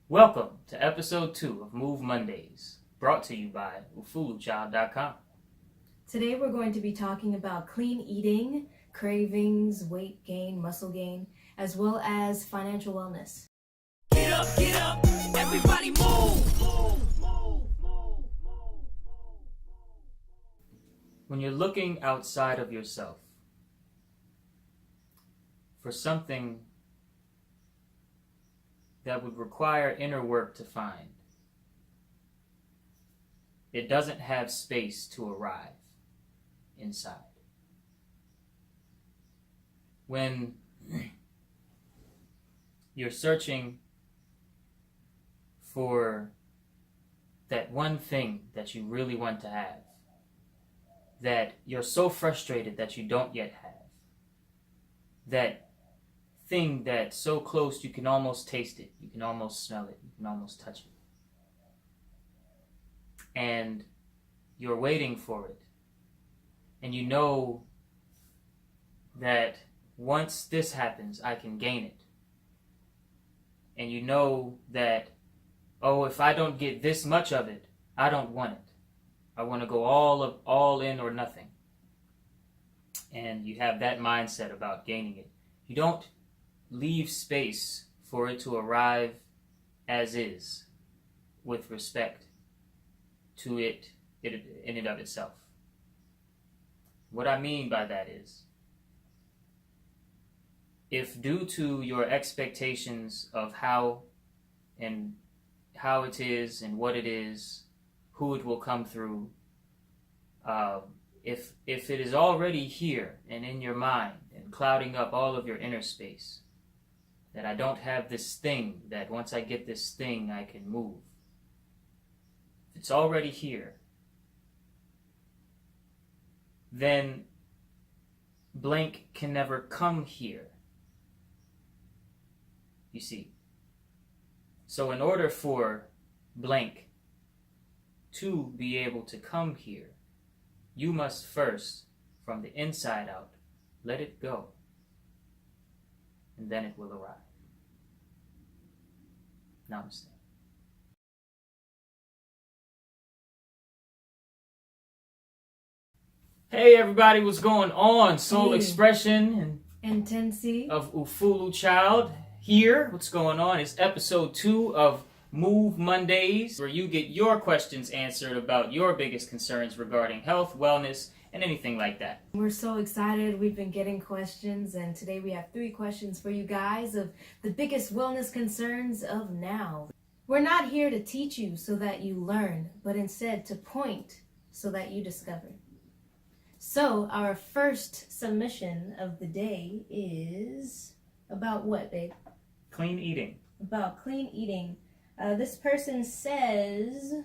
Welcome to episode 2 of MUVE Mondays, brought to you by Ufulu.com. Today we're going to be talking about clean eating, cravings, weight gain, muscle gain, as well as financial wellness. Get up, everybody move. When you're looking outside of yourself for something that would require inner work to find, it doesn't have space to arrive inside. When you're searching for that one thing that you really want to have, that you're so frustrated that you don't yet have, that thing that's so close you can almost taste it, you can almost smell it, you can almost touch it. And you're waiting for it. And you know that once this happens, I can gain it. And you know that, oh, if I don't get this much of it, I don't want it. I want to go all in or nothing. And you have that mindset about gaining it. You don't leave space for it to arrive as is, with respect to it in and of itself. What I mean by that is, if due to your expectations of how it is and what it is, who it will come through, if it is already here and in your mind and clouding up all of your inner space, that I don't have this thing, that once I get this thing I can move. If it's already here, then blank can never come here. You see. So in order for blank to be able to come here, you must first, from the inside out, let it go. And then it will arrive. Namaste. Hey everybody, what's going on? Soul Hey. Expression And Tensi. of Ufulu Child here. What's going on? It's episode 2 of MUVE Mondays, where you get your questions answered about your biggest concerns regarding health, wellness, and anything like that. We're so excited. We've been getting questions, and today we have 3 questions for you guys of the biggest wellness concerns of now. We're not here to teach you so that you learn, but instead to point so that you discover. So our first submission of the day is about what, babe? Clean eating. About clean eating. This person says,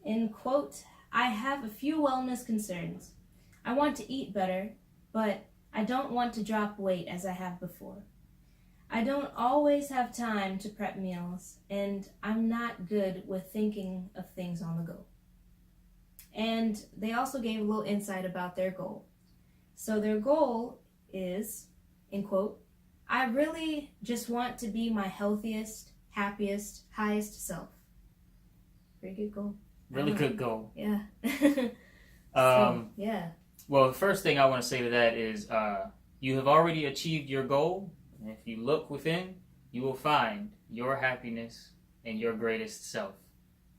in quote, I have a few wellness concerns. I want to eat better, but I don't want to drop weight as I have before. I don't always have time to prep meals, and I'm not good with thinking of things on the go. And they also gave a little insight about their goal. So their goal is, in quote, I really just want to be my healthiest, happiest, highest self. Pretty good goal. Really good goal. Yeah. Yeah. Well, the first thing I want to say to that is you have already achieved your goal. And if you look within, you will find your happiness and your greatest self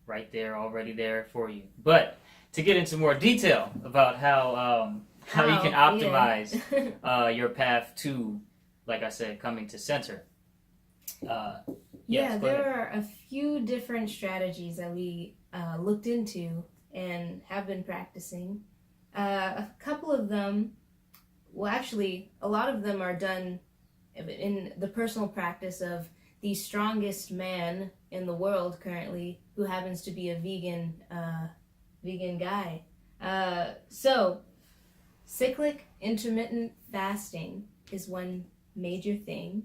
right there, already there for you. But to get into more detail about how you can optimize your path to, like I said, coming to center. Yes, there are a few different strategies that we looked into and have been practicing. A couple of them, well, actually, a lot of them are done in the personal practice of the strongest man in the world currently, who happens to be a vegan guy. So, cyclic intermittent fasting is one major thing.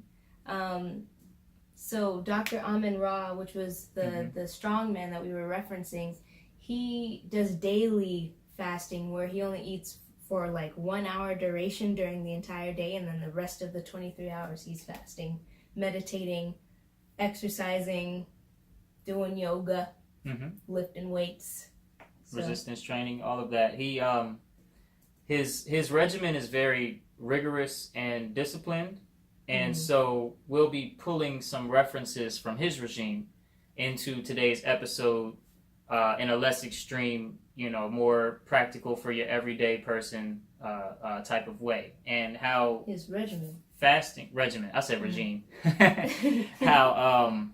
So Dr. Amin Ra, which was the strong man that we were referencing, he does daily fasting where he only eats for like 1 hour duration during the entire day, and then the rest of the 23 hours he's fasting, meditating, exercising, doing yoga, lifting weights. So. Resistance training, all of that. He his regimen is very rigorous and disciplined, and so we'll be pulling some references from his regime into today's episode in a less extreme, more practical for your everyday person type of way. And how his regimen. Fasting regimen. I said regime. How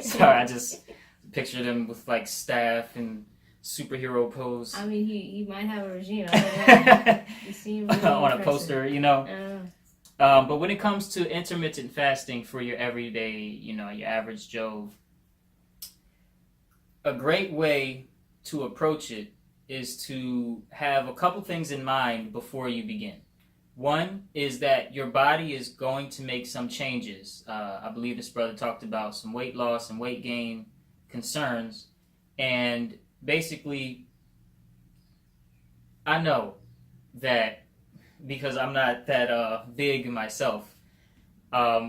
sorry, I just pictured him with like staff and superhero pose. I mean, he might have a regime. I don't know. He seems really on impressive. a poster, but when it comes to intermittent fasting for your everyday, your average Joe, a great way to approach it is to have a couple things in mind before you begin. One is that your body is going to make some changes. I believe this brother talked about some weight loss and weight gain concerns. And basically, I know that because I'm not that big myself,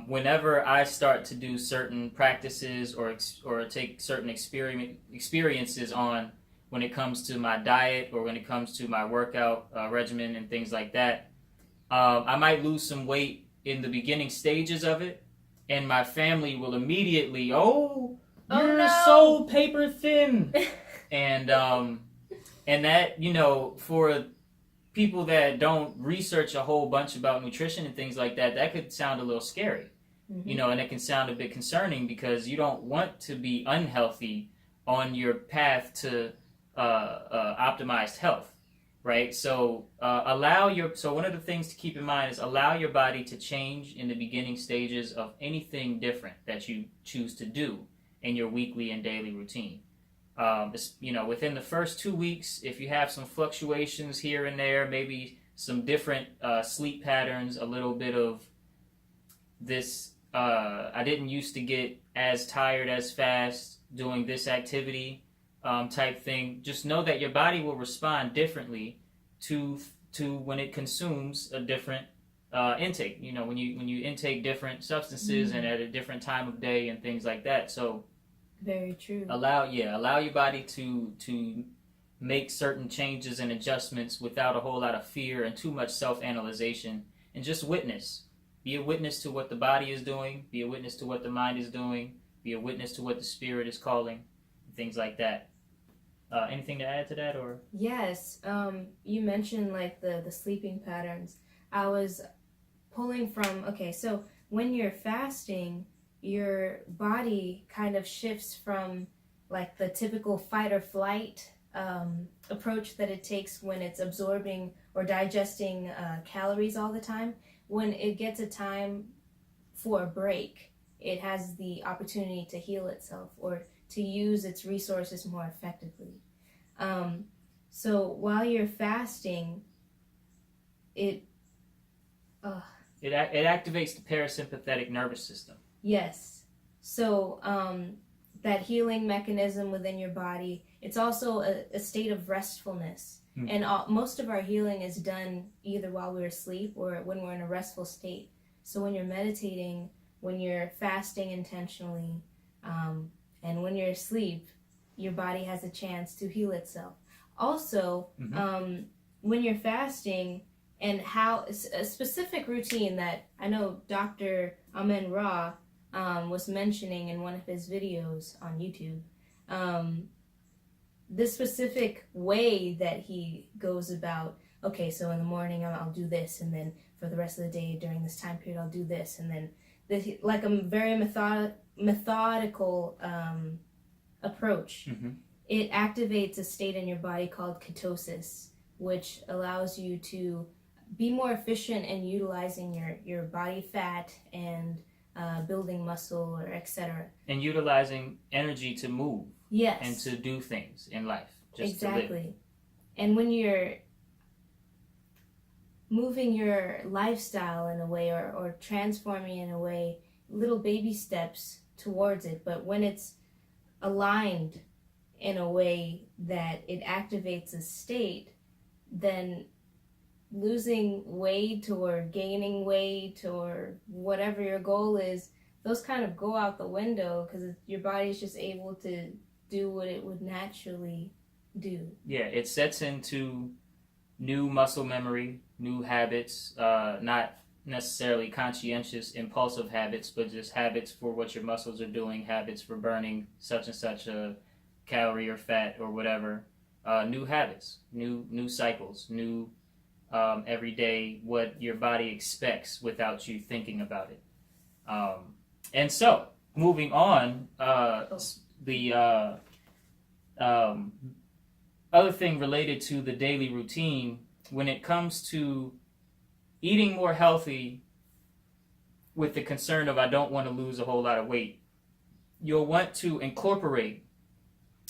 whenever I start to do certain practices or take certain experiences on when it comes to my diet or when it comes to my workout regimen and things like that, I might lose some weight in the beginning stages of it, and my family will immediately, you're so paper thin. and that, for people that don't research a whole bunch about nutrition and things like that, that could sound a little scary, and it can sound a bit concerning because you don't want to be unhealthy on your path to optimized health. Right, so so one of the things to keep in mind is allow your body to change in the beginning stages of anything different that you choose to do in your weekly and daily routine. Within the first 2 weeks, if you have some fluctuations here and there, maybe some different sleep patterns, a little bit of this, I didn't used to get as tired as fast doing this activity, type thing, just know that your body will respond differently to when it consumes a different intake. When you intake different substances and at a different time of day and things like that. So very true. Allow your body to make certain changes and adjustments without a whole lot of fear and too much self-analyzation, and just witness. Be a witness to what the body is doing. Be a witness to what the mind is doing. Be a witness to what the spirit is calling. Things like that. Anything to add to that, or? Yes, you mentioned like the sleeping patterns. I was pulling from, so when you're fasting, your body kind of shifts from like the typical fight or flight approach that it takes when it's absorbing or digesting calories all the time. When it gets a time for a break, it has the opportunity to heal itself or to use its resources more effectively. So while you're fasting, it activates the parasympathetic nervous system. Yes. So that healing mechanism within your body, it's also a state of restfulness. And most of our healing is done either while we're asleep or when we're in a restful state. So when you're meditating, when you're fasting intentionally, and when you're asleep, your body has a chance to heal itself. Also, when you're fasting, and how a specific routine that I know Dr. Amen Ra was mentioning in one of his videos on YouTube, this specific way that he goes about, so in the morning I'll do this, and then for the rest of the day during this time period I'll do this, and then this, like a very methodical approach. It activates a state in your body called ketosis, which allows you to be more efficient in utilizing your body fat and building muscle or etc. And utilizing energy to move. Yes. And to do things in life. Just exactly. To live. And when you're moving your lifestyle in a way or transforming in a way, little baby steps towards it, but when it's aligned in a way that it activates a state, then losing weight or gaining weight or whatever your goal is those kind of go out the window because your body is just able to do what it would naturally do. Yeah, it sets into new muscle memory, new habits, not necessarily conscientious, impulsive habits, but just habits for what your muscles are doing, habits for burning such and such a calorie or fat or whatever. New habits, new cycles, new every day what your body expects without you thinking about it. And so, moving on, the other thing related to the daily routine, when it comes to eating more healthy with the concern of I don't want to lose a whole lot of weight, you'll want to incorporate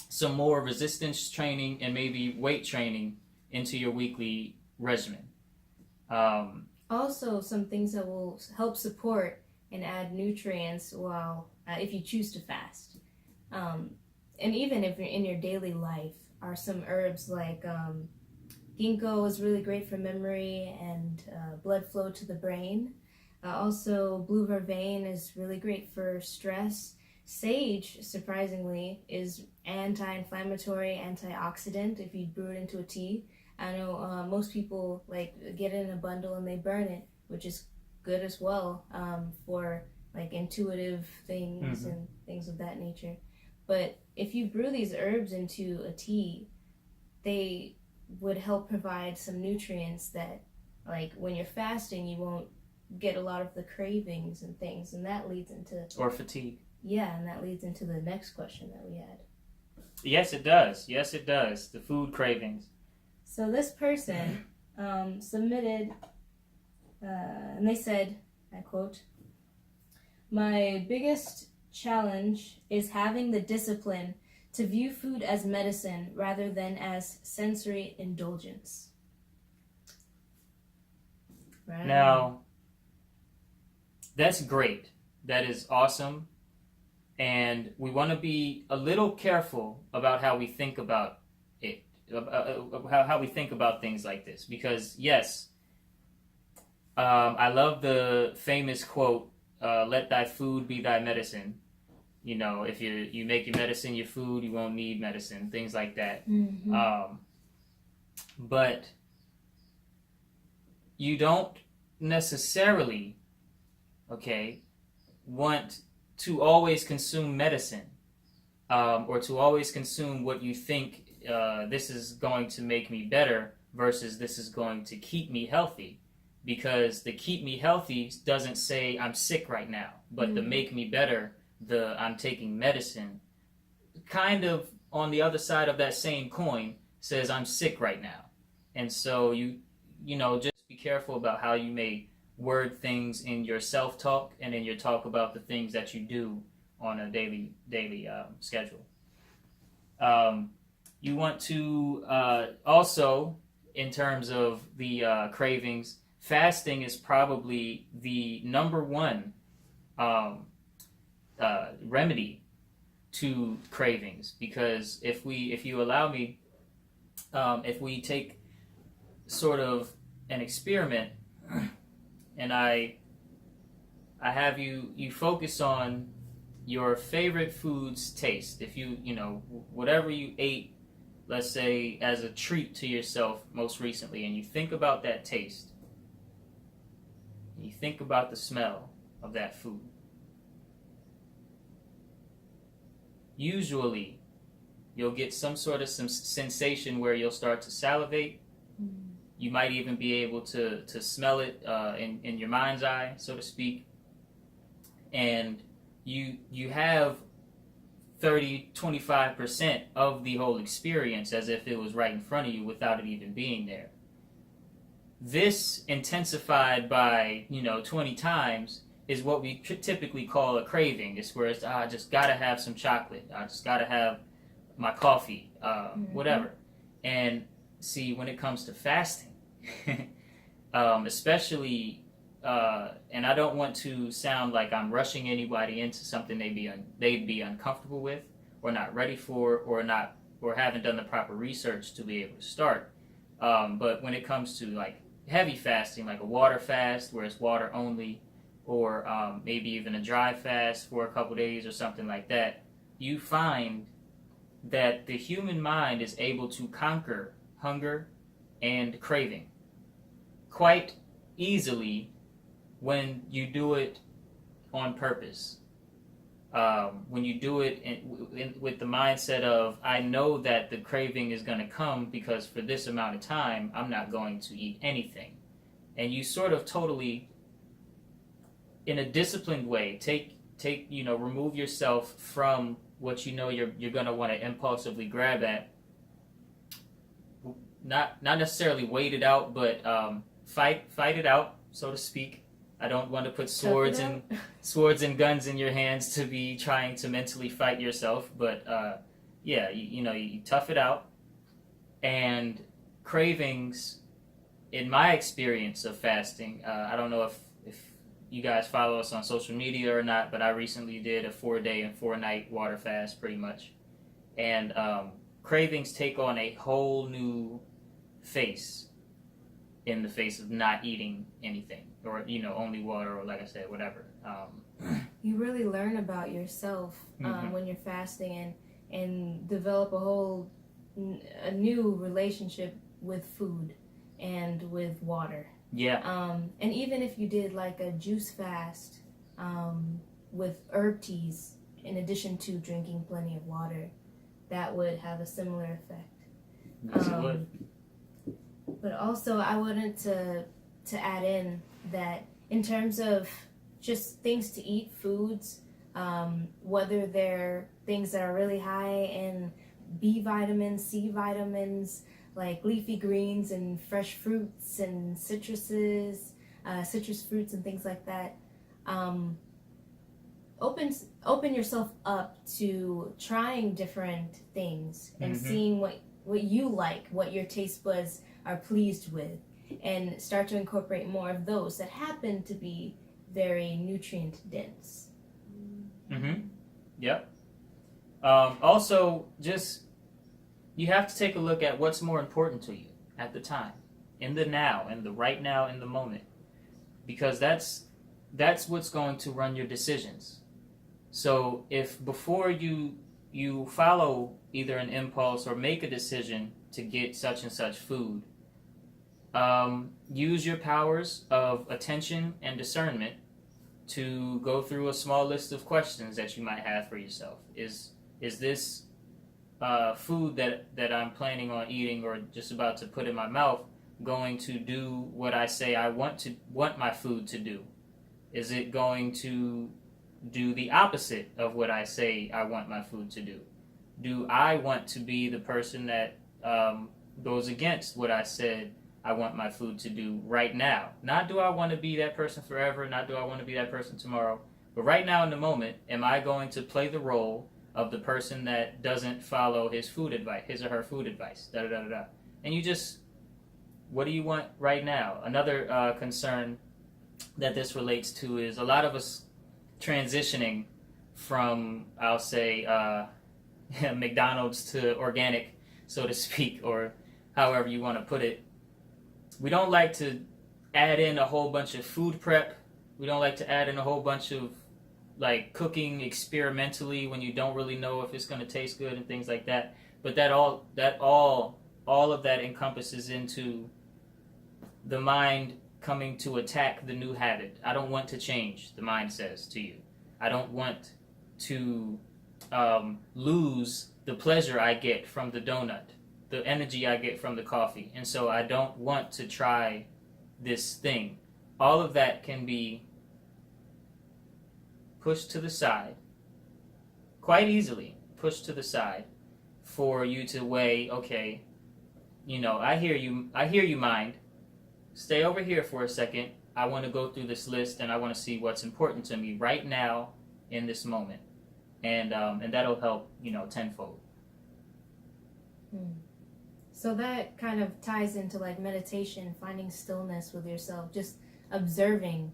some more resistance training and maybe weight training into your weekly regimen. Also, some things that will help support and add nutrients while if you choose to fast. And even if you're in your daily life, are some herbs like ginkgo is really great for memory and blood flow to the brain. Also, blue vervain is really great for stress. Sage, surprisingly, is anti-inflammatory, antioxidant if you brew it into a tea. I know most people like get it in a bundle and they burn it, which is good as well for like intuitive things and things of that nature. But if you brew these herbs into a tea, they would help provide some nutrients that, like when you're fasting, you won't get a lot of the cravings and things, and that leads into or fatigue. Yeah, and that leads into the next question that we had. Yes, it does. Yes, it does. The food cravings. So this person submitted, and they said, I quote, "My biggest challenge is having the discipline to view food as medicine rather than as sensory indulgence." Right. Now, that's great. That is awesome. And we want to be a little careful about how we think about it, how we think about things like this. Because, yes, I love the famous quote, let thy food be thy medicine. You know, if you make your medicine your food, you won't need medicine, things like that. But you don't necessarily, want to always consume medicine or to always consume what you think this is going to make me better versus this is going to keep me healthy. Because the keep me healthy doesn't say I'm sick right now, but the make me better, the I'm taking medicine, kind of on the other side of that same coin says I'm sick right now. And so you just be careful about how you may word things in your self-talk and in your talk about the things that you do on a daily schedule. You want to also, in terms of the cravings, fasting is probably the number one remedy to cravings, because if you allow me, if we take sort of an experiment and I have you focus on your favorite food's taste. If you whatever you ate, let's say as a treat to yourself most recently, and you think about that taste, you think about the smell of that food. Usually, you'll get some sort of sensation where you'll start to salivate. You might even be able to smell it in your mind's eye, so to speak. And you have 30-25% of the whole experience as if it was right in front of you without it even being there. This intensified by 20 times is what we typically call a craving. It's where it's, I just gotta have some chocolate, I just gotta have my coffee, whatever. And see, when it comes to fasting, especially, and I don't want to sound like I'm rushing anybody into something they'd be uncomfortable with, or not ready for, or haven't done the proper research to be able to start. But when it comes to like heavy fasting, like a water fast where it's water only, or maybe even a dry fast for a couple days or something like that, you find that the human mind is able to conquer hunger and craving quite easily when you do it on purpose. When you do it with the mindset of, I know that the craving is going to come because for this amount of time, I'm not going to eat anything. And you sort of totally, in a disciplined way, remove yourself from what you know you're going to want to impulsively grab at. Not necessarily wait it out, but fight it out, so to speak. I don't want to put swords and guns in your hands to be trying to mentally fight yourself, but you tough it out. And cravings, in my experience of fasting, I don't know if you guys follow us on social media or not, but I recently did a 4-day and 4-night water fast, pretty much. And cravings take on a whole new face in the face of not eating anything, or only water, or like I said, whatever. You really learn about yourself when you're fasting, and develop a new relationship with food and with water. Yeah. And even if you did like a juice fast with herb teas in addition to drinking plenty of water, that would have a similar effect. Yes, it would. But also, I wanted to add in that in terms of just things to eat, foods, whether they're things that are really high in B vitamins, C vitamins, like leafy greens and fresh fruits and citrus fruits and things like that, open yourself up to trying different things and seeing what you like, what your taste buds are pleased with, and start to incorporate more of those that happen to be very nutrient dense. Yep. Also, just you have to take a look at what's more important to you at the time, in the now, in the right now, in the moment, because that's what's going to run your decisions. So if before you follow either an impulse or make a decision to get such and such food, use your powers of attention and discernment to go through a small list of questions that you might have for yourself. Is this food that I'm planning on eating or just about to put in my mouth going to do what I say I want my food to do? Is it going to do the opposite of what I say I want my food to do? Do I want to be the person that goes against what I said I want my food to do right now? Not do I want to be that person forever, not do I want to be that person tomorrow, but right now in the moment, am I going to play the role of the person that doesn't follow his or her food advice, And you just, what do you want right now? Another concern that this relates to is a lot of us transitioning from, I'll say, McDonald's to organic, so to speak, or however you want to put it. We don't like to add in a whole bunch of food prep. We don't like to add in a whole bunch of like cooking experimentally when you don't really know if it's going to taste good and things like that. But all of that encompasses into the mind coming to attack the new habit. I don't want to change, the mind says to you. I don't want to lose the pleasure I get from the donut, the energy I get from the coffee, and so I don't want to try this thing. All of that can be pushed to the side, quite easily pushed to the side, for you to weigh, okay, I hear you, mind. Stay over here for a second. I want to go through this list and I want to see what's important to me right now in this moment. And that'll help, tenfold. So that kind of ties into like meditation, finding stillness with yourself, just observing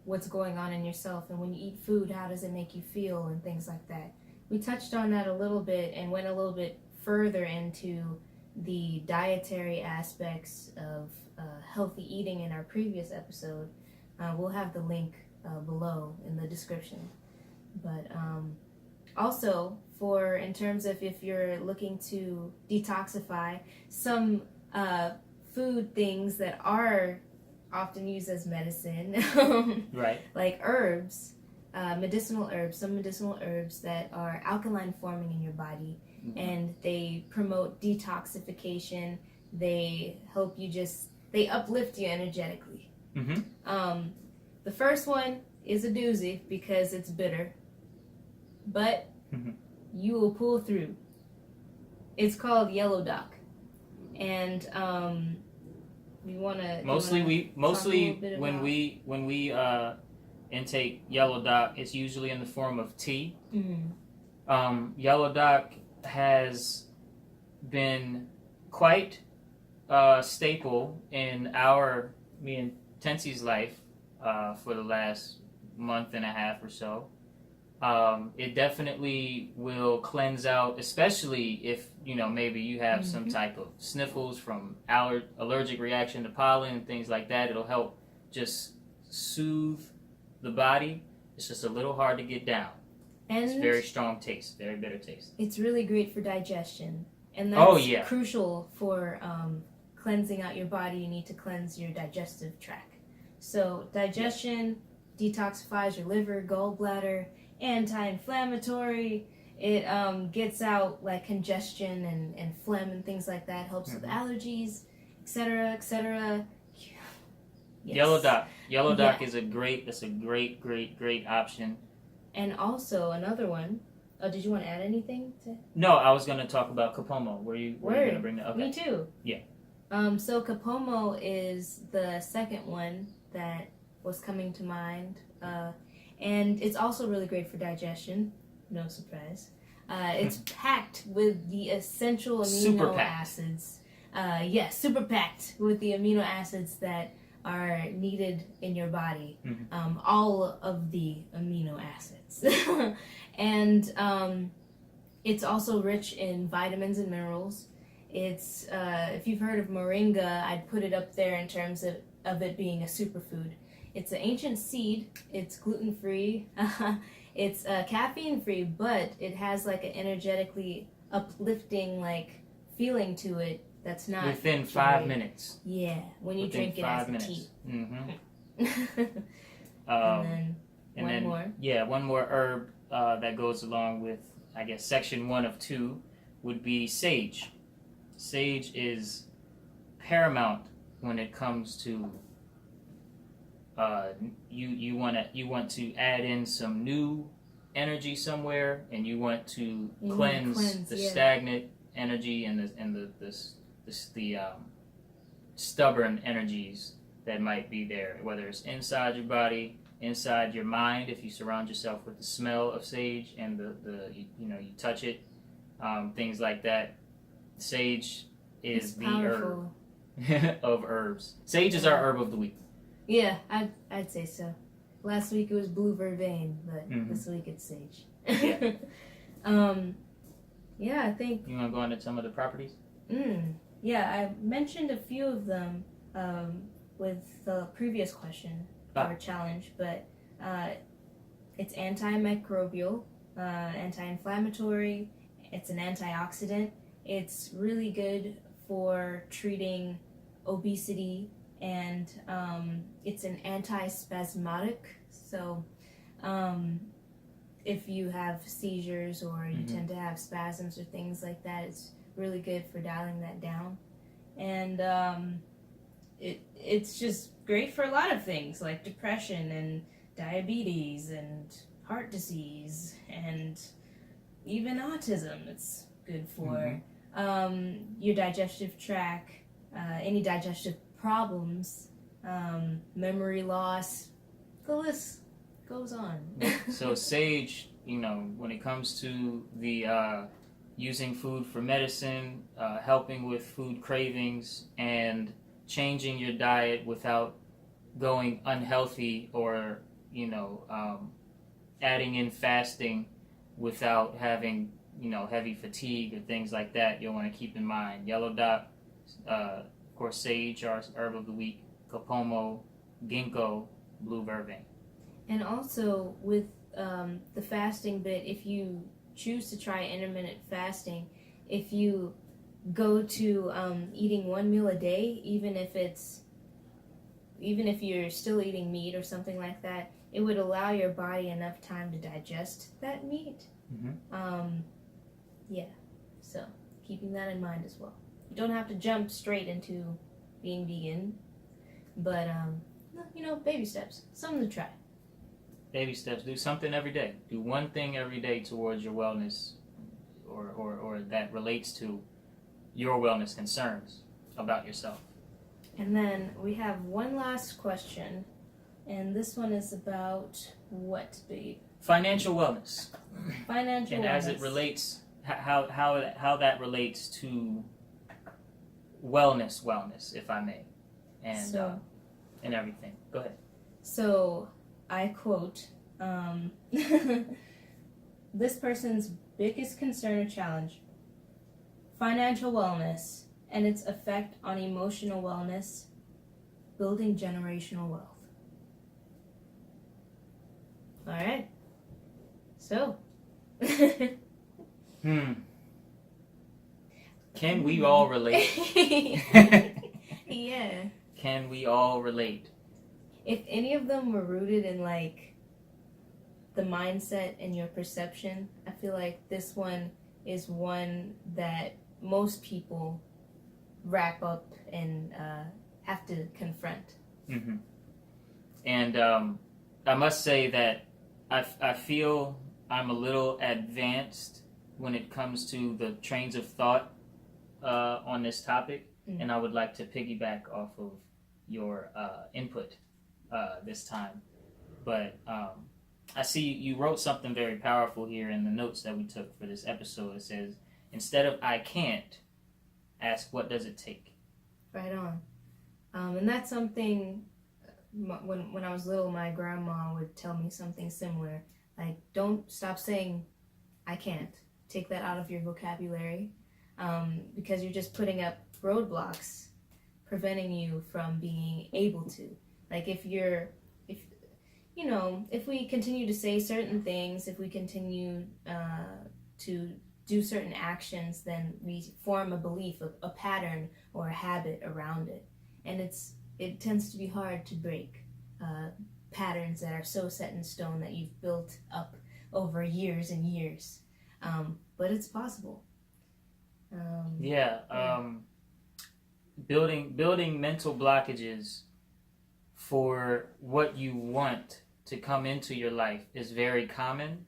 what's going on in yourself. And when you eat food, how does it make you feel and things like that. We touched on that a little bit and went a little bit further into the dietary aspects of healthy eating in our previous episode. We'll have the link below in the description. But also, for in terms of if you're looking to detoxify, some food things that are often used as medicine, Right. like herbs, medicinal herbs, some medicinal herbs that are alkaline forming in your body, and they promote detoxification. They help you they uplift you energetically. The first one is a doozy because it's bitter, but you will pull through. It's called yellow dock, and mostly when we intake yellow dock, it's usually in the form of tea. Yellow dock has been quite staple in me and Tensie's life for the last month and a half or so. It definitely will cleanse out, especially if maybe you have some type of sniffles from allergic reaction to pollen and things like that. It'll help just soothe the body. It's just a little hard to get down. And it's very strong taste, very bitter taste. It's really great for digestion, and that's crucial for cleansing out your body. You need to cleanse your digestive tract. So digestion detoxifies your liver, gallbladder, anti-inflammatory. It gets out like congestion and phlegm and things like that. Helps with allergies, etc., etc. Yes. Yellow dock is a great option. And also another one. Oh, did you want to add anything to? No, I was going to talk about Kapomo. Were you going to bring that? Okay. Me too. Yeah. So Kapomo is the second one that was coming to mind, and it's also really great for digestion. No surprise. It's packed with the essential amino acids. Yes, super packed with the amino acids that are needed in your body. All of the amino acids. And it's also rich in vitamins and minerals. It's if you've heard of moringa, I'd put it up there in terms of it being a superfood. It's an ancient seed. It's gluten-free. It's caffeine-free, but it has like an energetically uplifting like feeling to it that's not within 5 minutes. Yeah, when you drink it as a tea. And then one more herb that goes along with, I guess, section 1 of 2 would be sage. Sage is paramount when it comes to you want to add in some new energy somewhere, and you want to cleanse the stagnant energy and the stubborn energies that might be there, whether it's inside your body, inside your mind. If you surround yourself with the smell of sage and you touch it, things like that. Sage is the herb of herbs. Sage is our herb of the week. Yeah, I'd say so. Last week it was blue vervain, but this week it's sage. Yeah, I think. You want to go into some of the properties? Yeah, I mentioned a few of them with the previous question or challenge, but it's antimicrobial, anti-inflammatory. It's an antioxidant. It's really good for treating obesity, and it's an antispasmodic. So if you have seizures or you tend to have spasms or things like that, it's really good for dialing that down. And it's just great for a lot of things like depression and diabetes and heart disease and even autism. It's good for your digestive tract, any digestive problems, memory loss. The list goes on. So sage, when it comes to the using food for medicine, helping with food cravings, and changing your diet without going unhealthy, or adding in fasting without having heavy fatigue or things like that, you'll want to keep in mind yellow dock, of course sage, our herb of the week, kapomo, ginkgo, blue vervain. And also with the fasting bit, if you choose to try intermittent fasting, if you go to eating one meal a day, even if you're still eating meat or something like that, it would allow your body enough time to digest that meat. Yeah, so keeping that in mind as well. You don't have to jump straight into being vegan, but baby steps, something to try. Baby steps. Do something every day. Do one thing every day towards your wellness, or that relates to your wellness concerns about yourself. And then we have one last question, and this one is about what, babe? Financial wellness. Financial and wellness. as it relates, how that relates to wellness, if I may, and and everything. Go ahead. So I quote, this person's biggest concern or challenge: financial wellness and its effect on emotional wellness, building generational wealth. All right. So. Can we all relate? Yeah. Can we all relate? If any of them were rooted in like the mindset and your perception, I feel like this one is one that most people wrap up and have to confront. And I must say that I feel I'm a little advanced when it comes to the trains of thought on this topic, and I would like to piggyback off of your input this time. But I see you wrote something very powerful here in the notes that we took for this episode. It says, instead of "I can't," ask, "What does it take?" Right on. And that's something, when I was little, my grandma would tell me something similar. Like, don't stop saying, "I can't." Take that out of your vocabulary, because you're just putting up roadblocks, preventing you from being able to. Like, if we continue to say certain things, if we continue to do certain actions, then we form a belief, a pattern, or a habit around it. And it tends to be hard to break patterns that are so set in stone that you've built up over years and years. But it's possible. Building mental blockages for what you want to come into your life is very common,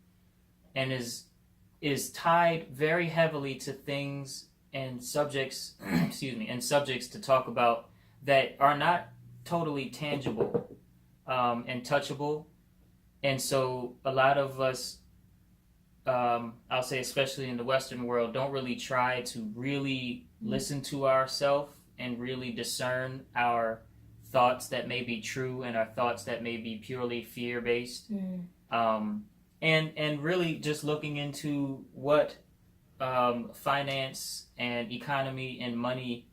and is tied very heavily to things and subjects subjects to talk about that are not totally tangible and touchable. And so a lot of us, I'll say especially in the Western world, don't really try to really listen to ourselves and really discern our thoughts that may be true and our thoughts that may be purely fear-based. And really just looking into what finance and economy and money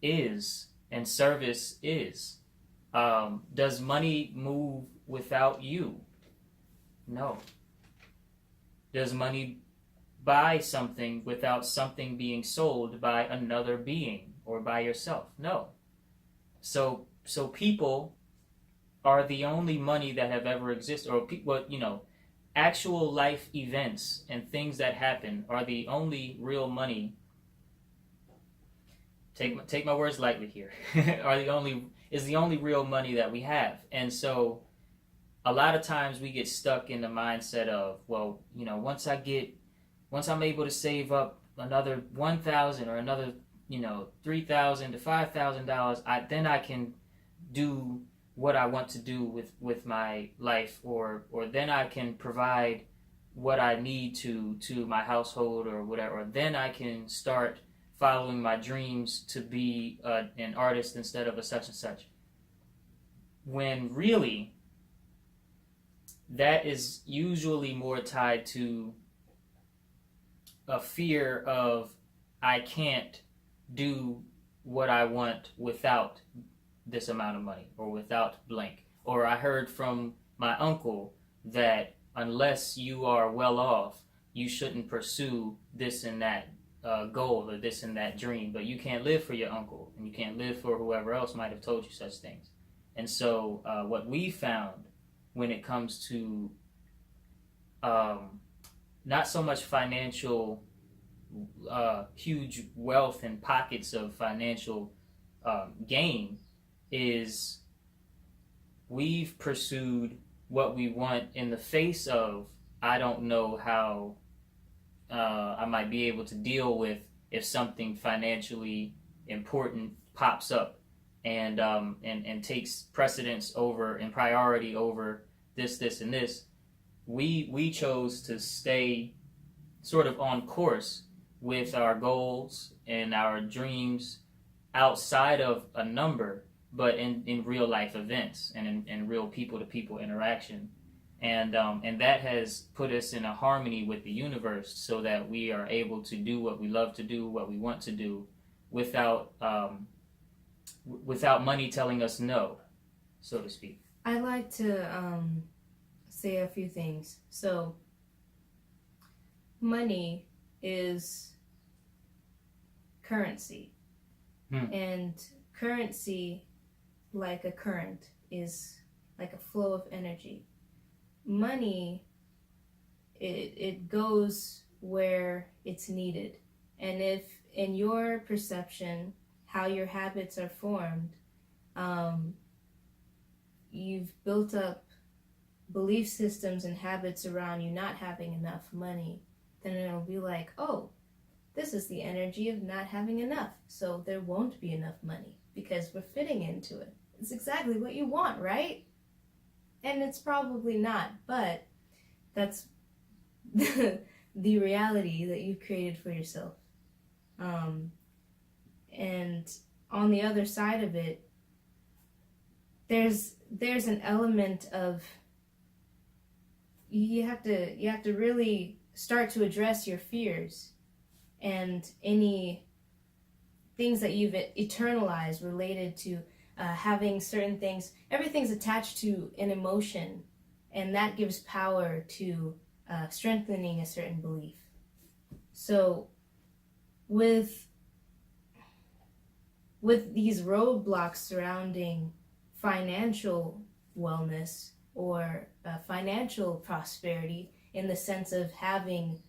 is and service is. Does money move without you? No. Does money buy something without something being sold by another being or by yourself? No. So people are the only money that have ever existed, or actual life events and things that happen are the only real money. Take my words lightly here. Is the only real money that we have. And so a lot of times we get stuck in the mindset of, well, once I'm able to save up another $1,000 or another, $3,000 to $5,000, then I can do what I want to do with my life, or then I can provide what I need to my household or whatever, or then I can start following my dreams to be an artist instead of a such and such. When really, that is usually more tied to a fear of, I can't do what I want without this amount of money, or without blank. Or I heard from my uncle that unless you are well off, you shouldn't pursue this and that goal or this and that dream. But you can't live for your uncle, and you can't live for whoever else might have told you such things. And so, what we found when it comes to not so much financial, huge wealth and pockets of financial gain, is we've pursued what we want in the face of, I don't know how I might be able to deal with if something financially important pops up and takes precedence over and priority over this, and this. We chose to stay sort of on course with our goals and our dreams outside of a number, but in real life events and in real people to people interaction. And that has put us in a harmony with the universe so that we are able to do what we love to do, what we want to do, without money telling us no, so to speak. I like to say a few things. So, money is currency. And currency, like a current, is like a flow of energy. Money, it goes where it's needed. And if in your perception, how your habits are formed, you've built up belief systems and habits around you not having enough money, then it'll be like, oh, this is the energy of not having enough, so there won't be enough money because we're fitting into it. It's exactly what you want, right? And it's probably not, but that's the reality that you've created for yourself. And on the other side of it, there's an element of you have to really start to address your fears and any things that you've eternalized related to having certain things. Everything's attached to an emotion, and that gives power to strengthening a certain belief. So with these roadblocks surrounding financial wellness or financial prosperity in the sense of having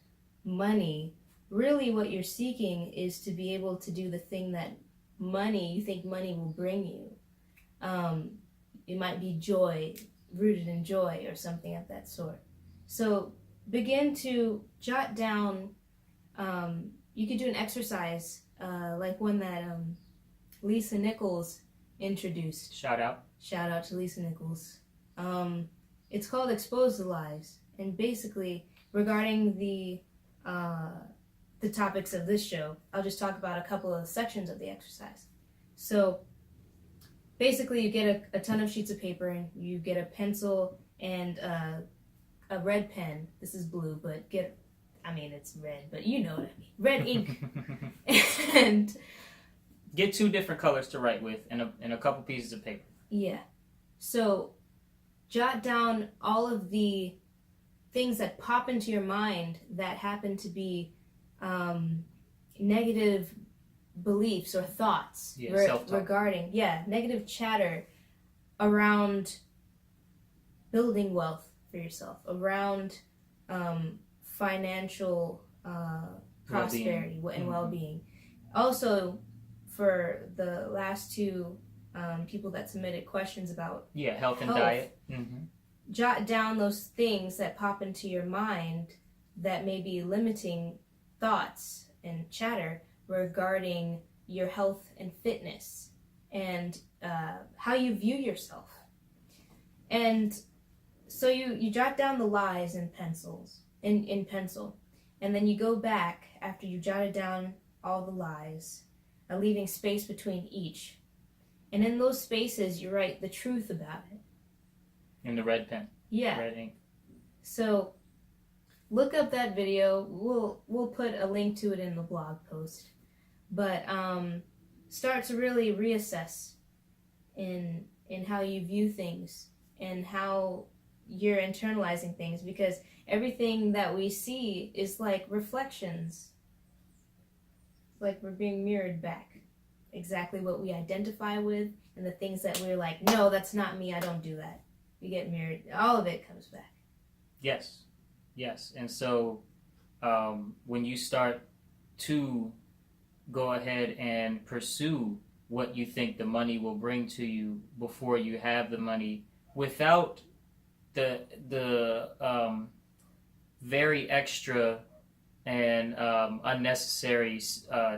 money, really what you're seeking is to be able to do the thing that you think money will bring you. It might be joy, rooted in joy or something of that sort. So begin to jot down, you could do an exercise like one that Lisa Nichols introduced. Shout out to Lisa Nichols. It's called Expose the Lies, and basically regarding the topics of this show, I'll just talk about a couple of sections of the exercise. So basically you get a ton of sheets of paper, and you get a pencil and a red pen. This is blue, but it's red, but you know what I mean. Red ink. And get 2 different colors to write with and a couple pieces of paper. Yeah. So jot down all of the things that pop into your mind that happen to be negative beliefs or thoughts regarding negative chatter around building wealth for yourself, around financial prosperity and well-being. Also, for the last 2 people that submitted questions about health and diet, jot down those things that pop into your mind that may be limiting thoughts and chatter regarding your health and fitness and how you view yourself. And so you jot down the lies in pencil, and then you go back after you jotted down all the lies, leaving space between each. And in those spaces, you write the truth about it. In the red pen. Yeah. Red ink. So look up that video. We'll put a link to it in the blog post. But start to really reassess in how you view things and how you're internalizing things, because everything that we see is like reflections. Like we're being mirrored back. Exactly what we identify with, and the things that we're like, no, that's not me, I don't do that. We get mirrored. All of it comes back. Yes. And so when you start to go ahead and pursue what you think the money will bring to you before you have the money, without the very extra and unnecessary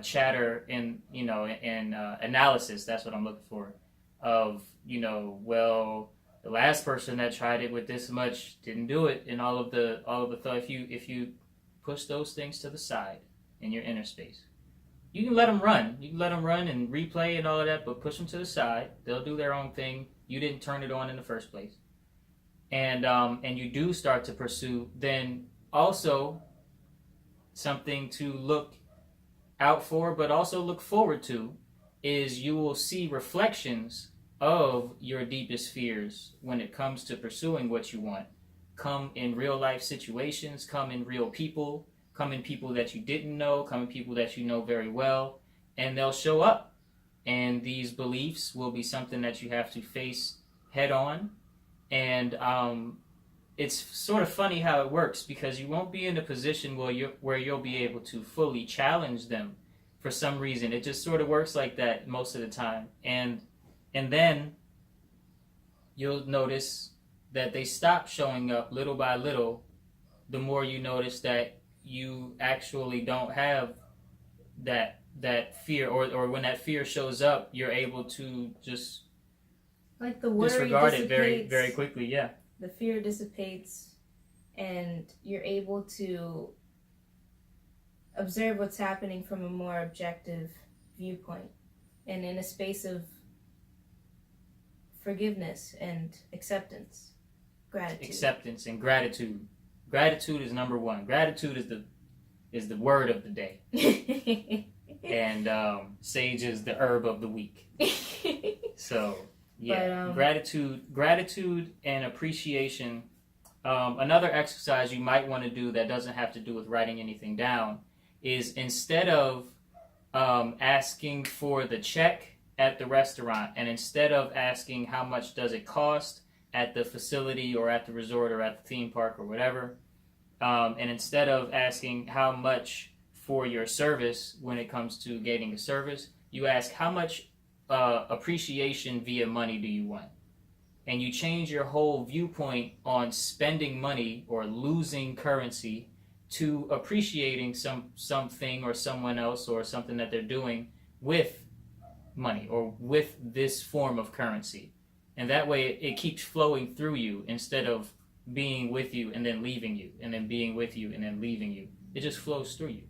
chatter and analysis. That's what I'm looking for. Of well, the last person that tried it with this much didn't do it, and all of the thought. If you push those things to the side in your inner space, you can let them run. You can let them run and replay and all of that, but push them to the side. They'll do their own thing. You didn't turn it on in the first place, and you do start to pursue. Then also, something to look out for, but also look forward to, is you will see reflections of your deepest fears when it comes to pursuing what you want. Come in real life situations, come in real people, come in people that you didn't know, come in people that you know very well, and they'll show up. And these beliefs will be something that you have to face head on. And it's sort of funny how it works, because you won't be in a position where you'll be able to fully challenge them for some reason. It just sort of works like that most of the time. And then you'll notice that they stop showing up little by little the more you notice that you actually don't have that fear, or when that fear shows up, you're able to just like the worry disregard dissipates, it very, very quickly. Yeah. The fear dissipates, and you're able to observe what's happening from a more objective viewpoint, and in a space of forgiveness and acceptance, gratitude. Acceptance and gratitude. Gratitude is number one. Gratitude is the word of the day, and sage is the herb of the week. So yeah, gratitude and appreciation. Another exercise you might want to do that doesn't have to do with writing anything down is, instead of asking for the check at the restaurant, and instead of asking how much does it cost at the facility or at the resort or at the theme park or whatever, and instead of asking how much for your service when it comes to getting a service, you ask how much appreciation via money do you want. And you change your whole viewpoint on spending money or losing currency to appreciating something or someone else or something that they're doing with money or with this form of currency. And that way it keeps flowing through you, instead of being with you and then leaving you, and then being with you and then leaving you. It just flows through you.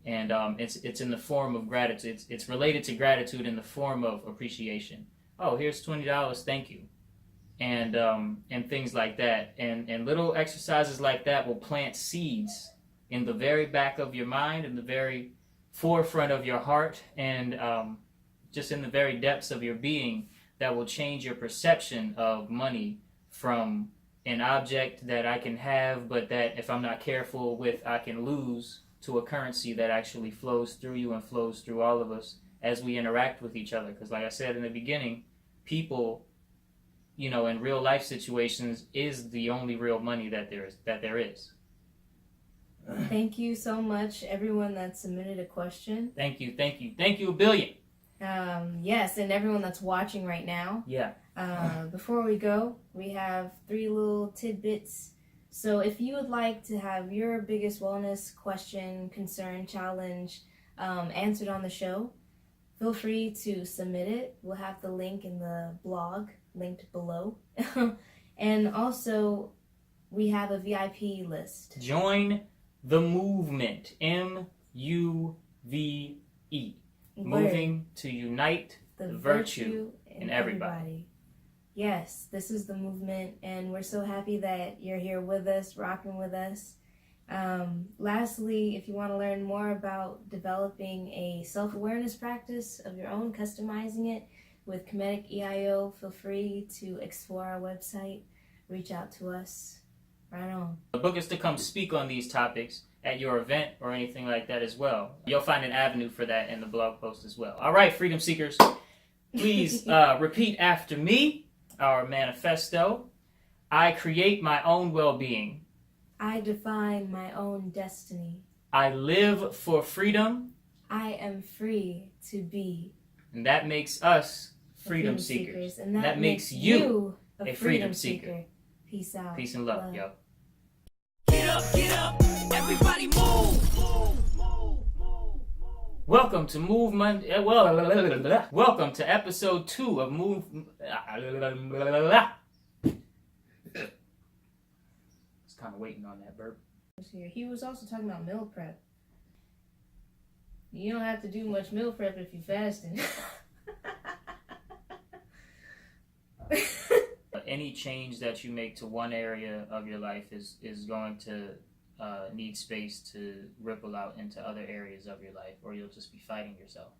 And it's in the form of gratitude. It's related to gratitude in the form of appreciation. Oh, here's $20, thank you. And things like that. And little exercises like that will plant seeds in the very back of your mind, in the very forefront of your heart, and just in the very depths of your being, that will change your perception of money from an object that I can have, but that if I'm not careful with, I can lose, to a currency that actually flows through you and flows through all of us as we interact with each other. Because like I said in the beginning, people, in real life situations, is the only real money that there is. Thank you so much, everyone that submitted a question. Thank you a billion. Yes, and everyone that's watching right now. Yeah. Before we go, we have 3 little tidbits. So if you would like to have your biggest wellness question, concern, challenge answered on the show, feel free to submit it. We'll have the link in the blog linked below. And also, we have a VIP list. Join the movement. MUVE. Moving to unite the virtue in everybody. Yes, this is the movement, and we're so happy that you're here with us, rocking with us. Lastly, if you want to learn more about developing a self-awareness practice of your own, customizing it with Comedic EIO, feel free to explore our website. reach out to us. Right on. Book us to come speak on these topics at your event or anything like that as well. You'll find an avenue for that in the blog post as well. All right, freedom seekers, please repeat after me our manifesto. I create my own well-being. I define my own destiny. I live for freedom. I am free to be. And that makes us freedom seekers. And that makes you a freedom seeker. Peace out. Peace and love, yo. Get up, everybody move. Welcome to Move Monday. Welcome to episode 2 of Move. It's kind of waiting on that burp. He was also talking about meal prep. You don't have to do much meal prep if you're fasting. Any change that you make to one area of your life is going to need space to ripple out into other areas of your life, or you'll just be fighting yourself.